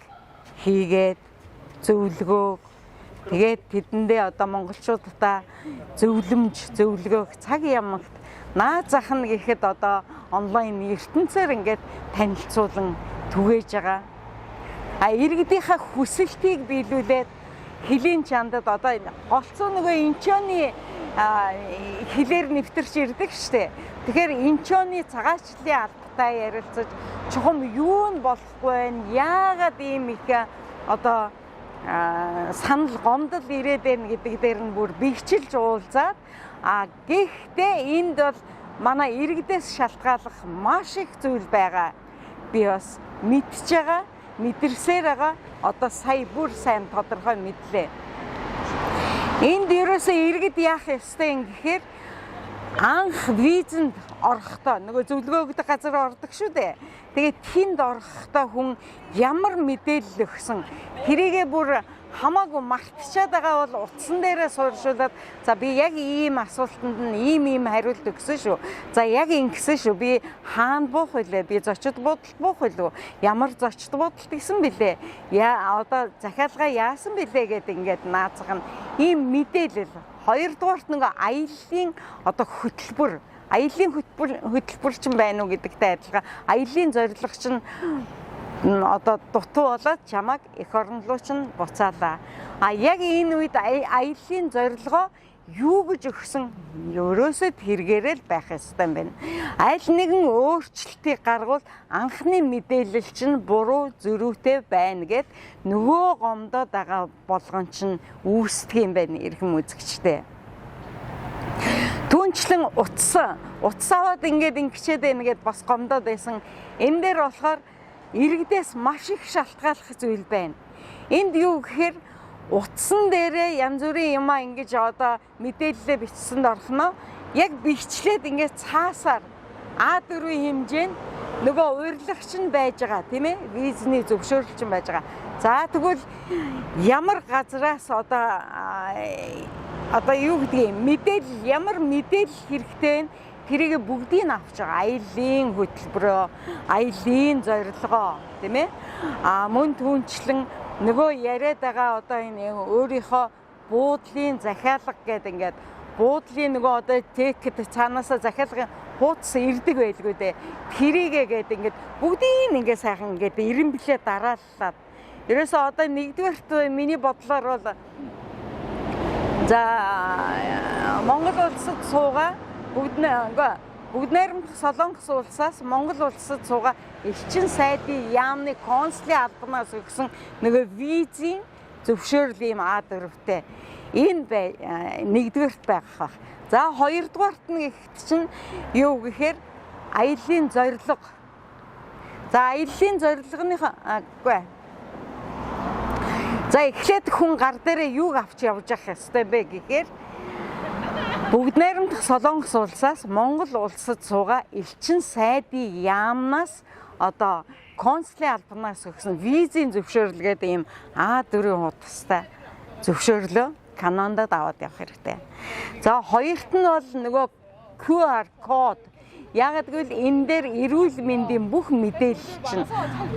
Speaker 1: хийгээд зөвлөгөө тэгээд тэдэндээ одоо монголчуудаа зөвлөгөөх цаг ямагт наад зах нь гэхэд одоо онлайн ертөнцөөр ингээд танилцуулан түгээж байгаа. Иргэдийнхаа хүсэлтийг биелүүлээд хилийн чандад одоо голцоо нөгөө инчооны хилээр нэвтэрч ирдэг штэ. Тэгэхээр инчооны цагаачлалын албатай ярилцаж чухам юу нь болохгүй байна? Яагаад ийм их одоо санал гомдол ирээд байна гэдэг дээр нь бүр бэхжилж уулзаад гэхдээ энд бол манай иргэдээс шалтгааллах маш их зүйл байгаа. Би бас мэдж байгаа, мэдэрсээр байгаа. Одоо сая бүр сайн тодорхой мэдлээ. Энд ерөөсөө иргэд яах ёстой юм гэхээр анх визэнд орохдоо нөгөө зөвлөгөө өгдөг газар ордог шүү дээ. Тэгээд тэнд орохдоо хүн ямар мэдээлэл өгсөн тэрийгээ бүр хамаагүй мартчихад байгаа бол утсан дээрээ сууршуулад за би яг ийм асуултанд нь ийм хариулт өгсөн шүү. За яг ингэсэн шүү. Би хаана буух вүлээ? Би зочид буудалд буух вүлээ? Ямар зочид буудалд исэн бэлээ? Одоо захиалга яасан бэлээ гэдэг ингээд наацх нь ийм мэдээлэл. Хоёрдугаарт нэг аяллаа одоо хөтөлбөр аяллаа хөтөлбөр чинь байна уу гэдэгтэй адилхан аяллаа зорилго чинь одоо дутуу болоод чамайг эх орн руу чинь буцаалаа. Яг энэ үед аяллаа зорилгоо юу гэж өгсөн ерөөсөө тэргээрэл байх ёстой юм байна. Аль нэгэн өөрчлөлтийг гаргавал анхны мэдээлэл чинь буруу зөрүүтэй байна гэд нөгөө гомдоод байгаа болгон чинь үүсдэг юм байна эрхэм үзэгчтэй. Түүнчлэн утас аваад ингээд ингэчээд байна гэд бас гомдоод байсан. Энэ дээр болохоор иргэдээс маш их шалтгааллах зүйл байна. Энд юу гэхээр утсан дээрээ янз бүрийн юмаа ингэж одоо мэдээлэлээ бичсэнд орхно. Яг бичлээд ингээд цаасаар А4-ийн хэмжээнд нөгөө урьдлагч нь байж байгаа тийм ээ, визний зөвшөөрлөгч нь байж байгаа. За тэгвэл ямар газраас одоо юу гэдгийг мэдээлэл, ямар мэдээлэл хэрэгтэй вэ? Тэрийг бүгдийг авч байгаа. Аяллаа хөтөлбөрөө, аяллаа зорилгоо тийм ээ. Мөн түүнчлэн нөгөө яриад байгаа одоо энэ өөрийнхөө буудлын захиалга гэдэг ингээд буудлын нөгөө одоо текет цаанаасаа захиалгын хуудас ирдэг байлгүй дээ. Тэрийгээ гэдэг ингээд бүгдийг ингээд сайхан ингээд ирэн билээ дарааллаад. Ерөөсөө одоо нэгдүгээрт миний бодлоор бол за Монгол улсад суугаа бүгд найрамдах Солонгос улсаас Монгол улсад суугаа элчин сайдын яамны консулын албанаас өгсөн нөгөө визийн зөвшөөрөл юм А4-тэй. Энэ нэгдүгээрт байх. За хоёрдугаарт нь гэхэд чинь юу гэхээр аяллаа зорилго. За аяллаа зорилгоныхоо за эхлээд хүн гар дээрээ юуг авч явж явах ёстой бэ гэхээр бүгд найрамдах Солонгос улсаас Монгол улсад суугаа элчин сайдын яамнаас одоо консулын албанаас өгсөн визийн зөвшөөрөл гэдэг ийм А4-ийн хуудастай зөвшөөрлөө Канадад аваад явах хэрэгтэй. За хоёрт нь бол нөгөө QR код. Яг гэвэл энэ дээр эрүүл мэндийн бүх мэдээлэл чинь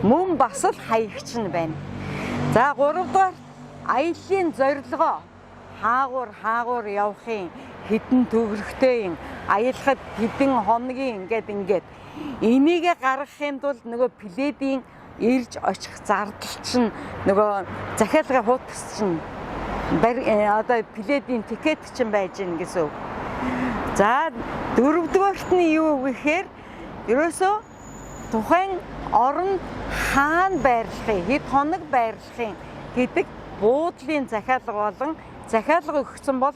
Speaker 1: мөн бас л хаягч нь байна. За гуравдугаар аяллаа зорилгоо хаагуур явахын хэдэн төгрөгтэй юм аялахад хэдэн хоногийн ингээд энийгээ гаргахын тулд нөгөө пледийн ирж очих зардал чинь нөгөө захиалгын хуудас чинь одоо пледийн тикет чинь байж гин гэсэн үг. За дөрөвдүгээрт нь юу гэхээр ерөөсөө тухайн оронд хаана байрлахыг, хэд хоног байрлахыг гэдэг буудлын захиалга болон захиалга өгсөн бол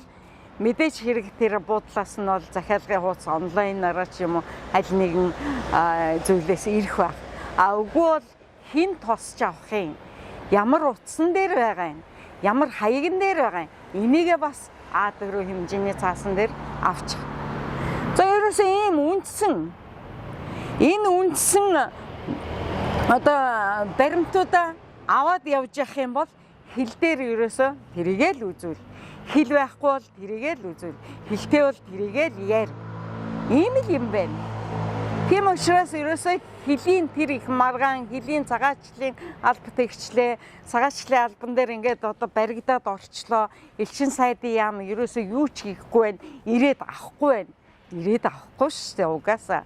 Speaker 1: мэдээж хэрэг тэр буудлаас нь бол захиалгын хуудас онлайнаараа ч юм уу аль нэгэн зүйлээс ирэх байх. Үгүй бол хэн тосч авахын, ямар утсан дээр байгаа юм, ямар хаягн дээр байгаа юм, энийгээ бас А4 хэмжээний цаасан дээр авчих. За ерөөсөө ийм үндсэн одоо баримтуудаа аваад явж явах юм бол хил дээр ерөөсөө тэрийгээ л үзүүл. Хил байхгүй бол тэрийгээ л үзүүл. Хилтэй бол тэрийгээ л яар. Ийм л юм байна. Тийм учраас ерөөсөө хилийн тэр их маргаан, хилийн цагаачлалын алба тэгчлээ, цагаачлалын албан дээр ингээд одоо баригдаад орчлоо. Элчин сайдын яам ерөөсөө юу ч хийхгүй байна. Ирээд авахгүй байна. Ирээд авахгүй шүү дээ угаасаа.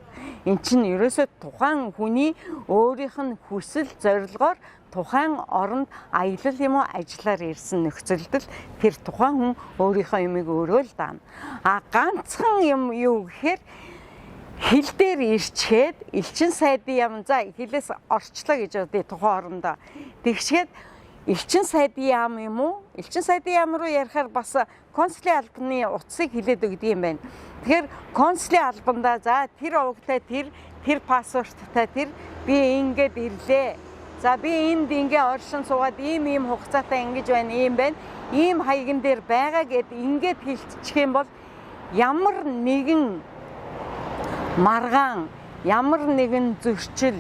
Speaker 1: Эн чинь ерөөсөө тухайн хүний өөрийнх нь хүсэл зорилгоор тухайн оронд аялал юм уу ажиллаар ирсэн нөхцөлдөл тэр тухайн хүн өөрийнхөө юмыг өөрөө л даана. Ганцхан юм юу гэхээр хил дээр ирчээд элчин сайдын яам за хилээс орчлоо гэж бодъё тухайн орондоо. Тэгшгээд элчин сайдын яам юм уу? Элчин сайдын яам руу ярихаар бас консулын албаны утсыг хилээд өгдөг юм байна. Тэгэхээр консулын албандаа за тэр овогтой тэр паспорттай тэр би ингээд ирлээ. За би энд ингээ оршин суугаад ийм хугацаатай ингэж байна, ийм байна. Ийм хаягн дээр байгаа гэд ингээд хэлчих юм бол ямар нэгэн маргаан, ямар нэгэн зөрчил,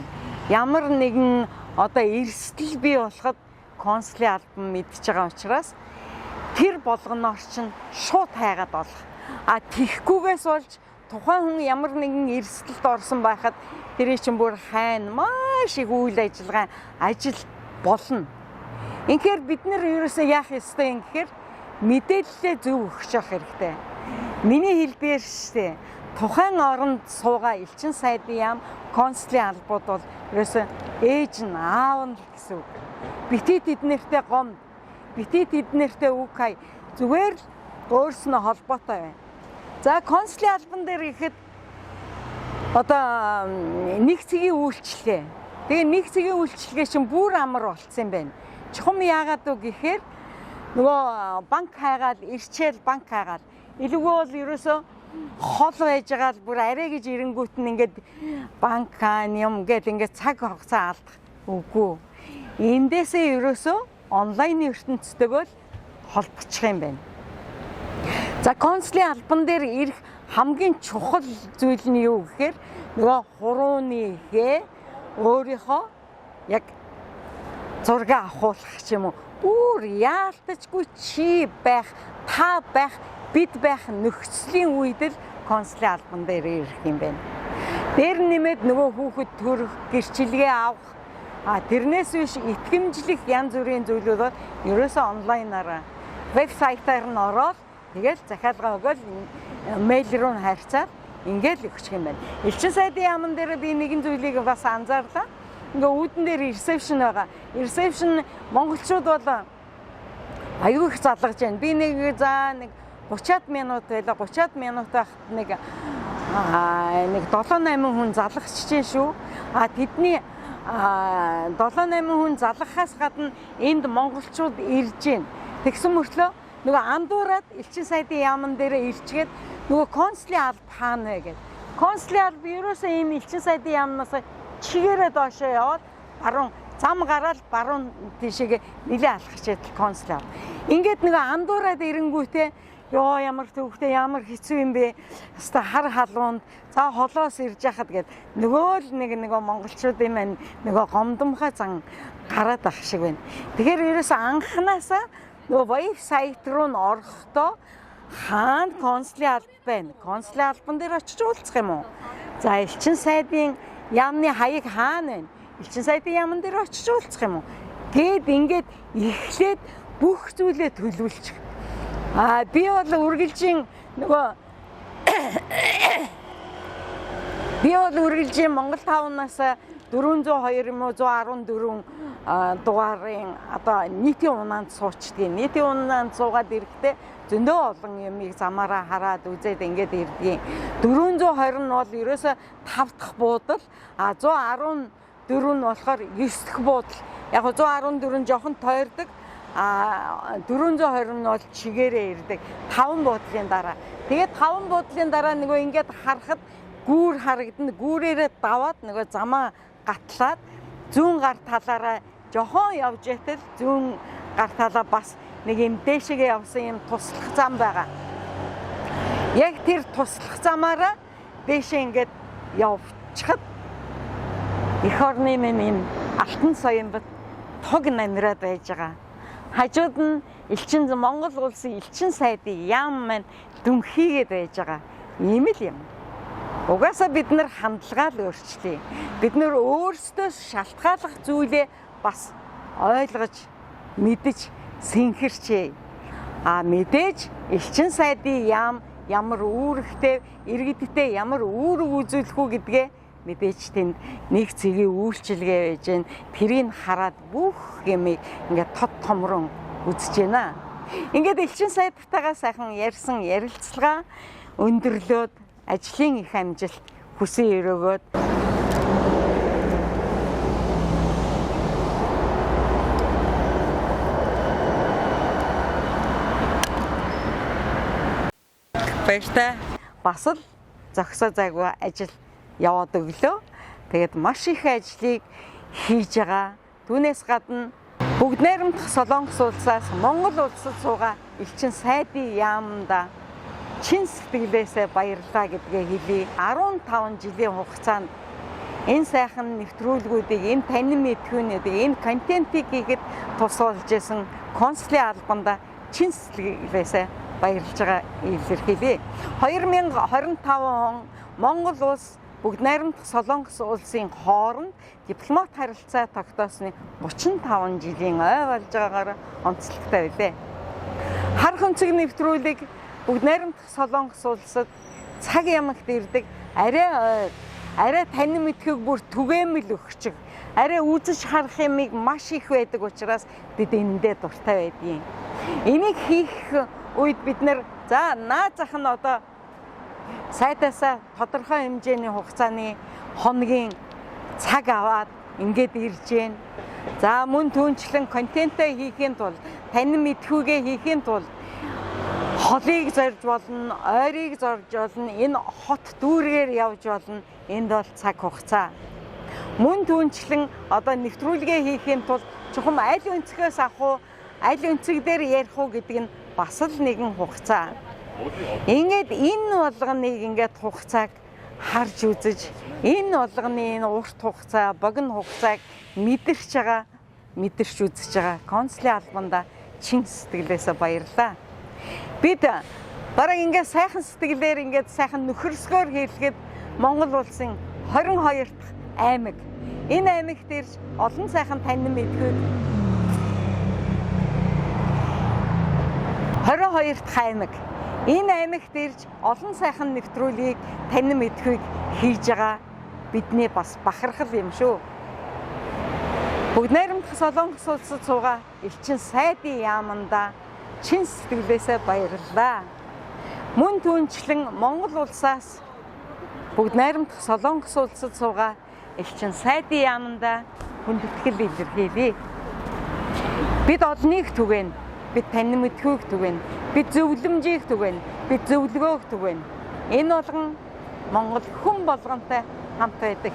Speaker 1: ямар нэгэн одоо эрсдэл бий болоход консулын албан мэдж байгаа учраас тэр болгоноор чинь шууд хайгаад болох. Тийхгүйгээс болж тухайн хүн ямар нэгэн эрсдэлд орсон байхад тэр чинь бүр хайн маш их үйл ажиллагаа ажил болно. Инхээр бид нэр ерөөсөө яах ёстой юм гэхээр мэдээлэлээ зөв өгч явах хэрэгтэй. Миний хэлбээр штэ тухайн оронд суугаа элчин сайдын яам консулын албууд бол ерөөсөө ээж нь аав нь гэсэн үг. Битээ тэднэртэй гомд, битээ тэднэртэй үг хай. Зүгээр л өөрснөө холбоотой байна. За консулын албан дээр ихэд одоо нэг цэгийн үйлчлэгээ. Тэгээ нэг цэгийн үйлчлэгээ чинь бүр амар болцсон юм байна. Чухам яагаад вэ гэхээр нөгөө банк хайгаал, ирчээл банк хайгаал. Илүүгүй бол ерөөсөө хол байж байгаа л бүр арай гэж ирэнгүүт нь ингээд банк юм гээд ингээд цаг хугацаа алдах үгүй. Эндээсээ ерөөсөө онлайны ертөнцтэйгөө холбогдчих юм байна. За консулын албан дээр ирэх хамгийн чухал зүйл нь юу гэхээр нөгөө хурууныхээ өөрийнхөө яг зураг авахулах ч юм уу. Бүр яалтчгүй чи байх, та байх, бид байх нөхцөлийн үед л консулын албан дээр ирэх юм байна. Дээр нэмээд нөгөө хүүхэд төрөх, гэрчлэгээ авах, тэрнээс биш итгэмжлэх янз бүрийн зүйлүүд бол ерөөсөө онлайнаар вебсайтаар нь ороод тэгэл захиалга өгөөл мэйл рүү харьцаад ингээд өгчих юм байна. Элчин сайдын яамн дээр би нэгэн зүйлийг бас анзаарлаа. Ингээ үүдэн дээр ресепшн байгаа. Ресепшн монголчууд бол аюу их залгаж байна. Би нэг 30-аад минут байлаа. 30-аад минутах нэг 7-8 хүн залгахч чинь шүү. Тэдний 7-8 хүн залгахаас гадна энд монголчууд ирж байна. Тэгсэн мөртлөө нөгөө андуураад элчин сайдын яамн дээр ирчгээд нөгөө консулын алба хаана вэ гэдэг. Консулын алба ерөөсөө ийм элчин сайдын яамнаас чигээрээ доошоо яваад баруун зам гараад баруун тийшээгээ нилээ алхаж идэл консул. Ингээд нөгөө андуураад ирэнгүүтээ ёо ямар төвхтэй ямар хэцүү юм бэ? Хаста хар халуунд за холоос ирж яхад гэд нөгөө л нөгөө монголчуудын маань нөгөө гомдомхой зан гараад ах шиг байна. Тэгэхээр ерөөсөө анханасаа нөгөө вебсайт руу н орохдоо хаана консулын алба байна? Консулын албан дээр очиж уулзах юм уу? За элчин сайдын яамны хаяг хаана байна? Элчин сайдын яамн дээр очиж уулзах юм уу? Гээд ингээд эхлээд бүх зүйлээ төлөвлөчих. Би бол үргэлжийн нөгөө Монгол 5-наас 402 юм уу 114 дугаарын одоо нийтийн унаанд суучдгийг. Нийтийн унаанд суугаад ирэхдээ зөндөө олон юмыг замаараа хараад үзээд ингээд ирдгийг. 420 нь бол ерөөсө 5 дахь буудал, 114 нь болохоор 9 дахь буудал. Яг 114 нь жоохон тойрдог. 420 нь бол чигээрээ ирдэг. 5 буудлын дараа. Тэгээд 5 буудлын дараа нөгөө ингээд харахад гүүр харагдана. Гүүрээрээ даваад нөгөө замаа гатлаад зүүн гар талаараа жохон явж итэл зүүн гар талаа бас нэг юм дээшгээ явсан юм туслах зам байгаа. Яг тэр туслах замаараа дээшээ ингээд явчихад эх орны минь юм алтан соён бод тог намираад байж байгаа. Хажууд нь Монгол улсын элчин сайдын яам маань дүнхийгээд байж байгаа. Ийм л юм. Угаасаа бид нар хандлагаа л өөрчлөе. Бид нар өөрсдөө шалтгааллах зүйлээ бас ойлгож, мэдж, сэнхэрчээ. Мэдээж элчин сайдын яам ямар үүрэгтэй, иргэдтэй ямар үүрэг үзүүлэх үү гэдгээ мэдээж тэнд нэг цэгийн үйлчилгээ байж гэн. Тэрийг хараад бүх юмыг ингээд тод томрон үзэж байна. Ингээд элчин сайдтайгаа сайхан ярьсан ярилцлага өндөрлөөд ажлын их амжилт хүсэн өрөөгөөд баяртай бас л зогсоо зайгүй ажил яваад өглөө. Тэгээд маш их ажлыг хийж байгаа. Түүнээс гадна бүгд найрамдах Солонгос улсаас Монгол улсад суугаа элчин сайдын яамда чин сэтгэлээсээ баярлалаа гэдгээ хэлье. 15 жилийн хугацаанд энэ сайхан нэвтрүүлгүүдийг, энэ танин мэдхүүнүүдийг, энэ контентийг хийхэд тусалж исэн консулын албанда чин сэтгэлээсээ баярлж байгаа илэрхийлье. 2025 он Монгол улс бүгд найрамдах Солонгос улсын хооронд дипломат харилцаа тогтоосны 35 жилийн ой болж байгаагаар онцлогтой байлээ. Хар хүнцэг нэвтрүүлэг бүгд найрамдах Солонгос улсад цаг ямагт ирдэг арай танин мэдхийг бүр түгээмэл өгчих. Арай үзэж харах юмыг маш их байдаг учраас бид энэндээ дуртай байдгийг. Энийг хийх үед бид нар За наад зах нь одоо сайдаасаа тодорхой хэмжээний хугацааны хоногийн цаг аваад ингээд ирж гэн. За мөн түүнчлэн контентээ хийхийн тулд, танин мэдхүүгээ хийхийн тулд холыг зорж болно, ойрыг зорж болно, энэ хот дүүргээр явж болно. Энд бол цаг хугацаа. Мөн түүнчлэн одоо нэвтрүүлгээ хийхийн тулд чухам аль өнцгөөс авах уу, аль өнцөг дээр ярих уу гэдэг нь бас л нэгэн хугацаа. Ингээд энэ болгоныг ингээд хугацааг харж үзэж, энэ болгоны энэ урт хугацаа, богино хугацааг мэдэрч үзэж байгаа консулын албанда чин сэтгэлээсээ баярлалаа. Бид бараг ингээд сайхан сэтгэлээр ингээд сайхан нөхөрсгөөр хэлэхэд Монгол улсын 22 дахь аймаг. Энэ аймагт ирж олон сайхан танин мэдхүйг 22 дахь аймаг. Энэ аймагт ирж олон сайхан нэвтрүүлгийг танин мэдхүйг хийж байгаа бидний бас бахархал юм шүү. Бүгд найрамдах Солонгос улсад суугаа элчин сайдын яаманда чин сэтгэлээсээ баярлалаа. Мөн түүнчлэн Монгол улсаас бүгд найрамдах Солонгос улсад суугаа элчин сайдын яаманда хүндэтгэл илэрхийлье. Бид олныг түгээн, бид танин мэдхүйг түгээн, бид зөвлөмжийг түгээн, бид зөвлөгөөг түгээн. Энэ болгон Монгол хүн болгонтой хамт байдаг.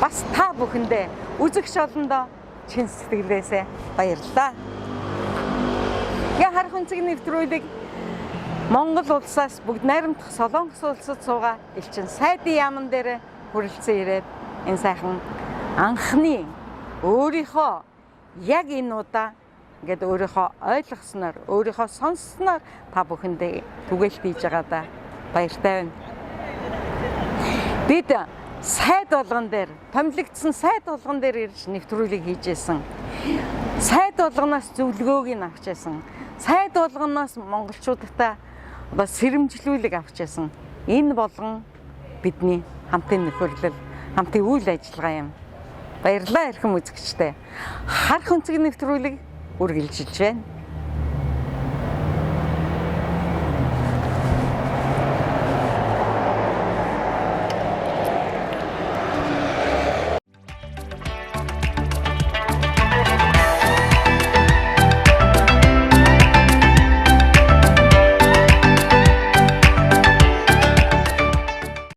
Speaker 1: Бас та бүхэндээ үзэгч олондоо чин сэтгэлээсээ баярлалаа. Харах өнцөг нэвтрүүлэг Монгол улсаас бүгд найрамдах Солонгос улсад суугаа элчин сайдын яаман дээр хүрэлцэн ирээд энэ сайхан анхны өөрийнхөө яг энэ удаа ингээд өөрийнхөө ойлгосноор, өөрийнхөө сонссноор та бүхэндээ түгээлт хийж байгаадаа баяртай байна. Бид сайд болгон дээр, томилогдсон сайд болгон дээр ирж нэвтрүүлэг хийжсэн. Сайд болгоноос зөвлөгөөг нь авчээсэн. Сайд болгоноос монголчуудтай сэрэмжлүүлэг авчээсэн. Энэ болгон бидний хамтын нөхөрлөл, хамтын үйл ажиллагаа юм. Баярлалаа эрхэм үзэгчтэй. Харах өнцөг нэвтрүүлэг үргэлжилж байна.